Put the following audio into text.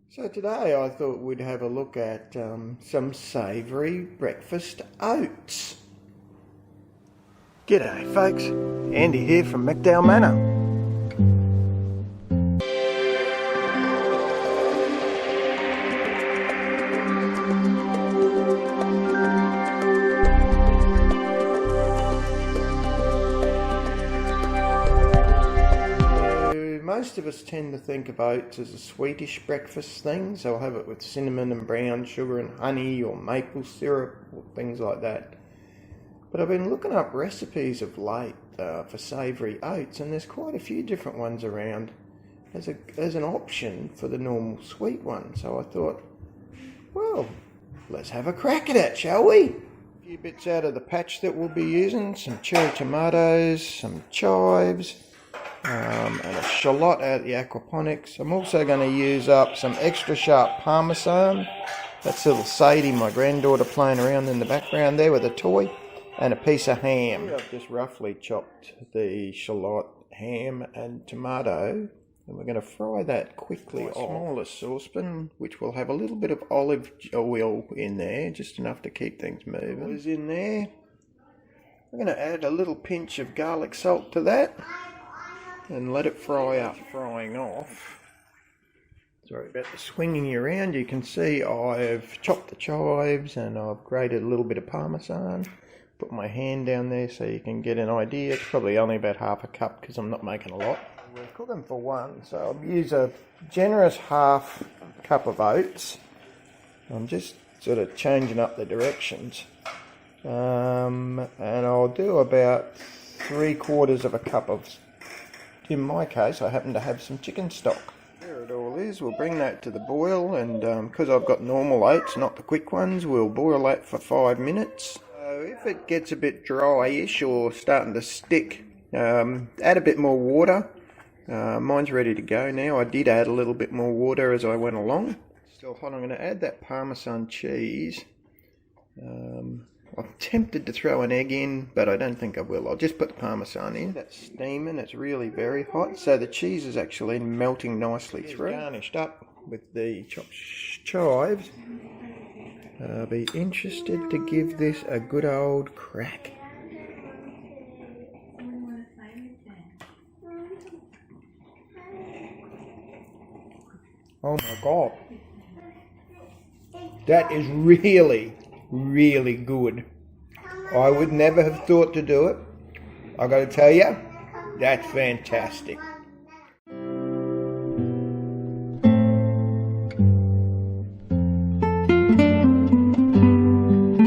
So today I thought we'd have a look at some savoury breakfast oats. G'day folks, Andy here from McDowall Manor. Most of us tend to think of oats as a sweetish breakfast thing, so I'll have it with cinnamon and brown sugar and honey or maple syrup or things like that. But I've been looking up recipes of late for savoury oats, and there's quite a few different ones around as an option for the normal sweet one. So I thought, well, let's have a crack at it, shall we? A few bits out of the patch that we'll be using: some cherry tomatoes, some chives, and a shallot out of the aquaponics. I'm also going to use up some extra sharp parmesan. That's little Sadie, my granddaughter, playing around in the background there with a toy, and a piece of ham. I've just roughly chopped the shallot, ham and tomato, and we're going to fry that quickly off. A smaller saucepan, which will have a little bit of olive oil in there, just enough to keep things moving. Is in there. I'm going to add a little pinch of garlic salt to that and let it fry up. Frying off. Sorry about the swinging around. You can see I've chopped the chives and I've grated a little bit of parmesan. Put my hand down there so you can get an idea. It's probably only about half a cup because I'm not making a lot. We're cooking for one, so I'll use a generous half cup of oats. I'm just sort of changing up the directions. And I'll do about 3/4 of a cup of, in my case, I happen to have some chicken stock. There it all is. We'll bring that to the boil, and because I've got normal oats, not the quick ones, we'll boil that for 5 minutes. So if it gets a bit dryish or starting to stick, add a bit more water. Mine's ready to go now. I did add a little bit more water as I went along. Still hot. I'm going to add that Parmesan cheese. I'm tempted to throw an egg in, but I don't think I will. I'll just put the Parmesan in. That's steaming. It's really very hot, so the cheese is actually melting nicely through. Garnished up with the chopped chives. I'll be interested to give this a good old crack. Oh my god. That is really good. I would never have thought to do it. I got to tell you, that's fantastic.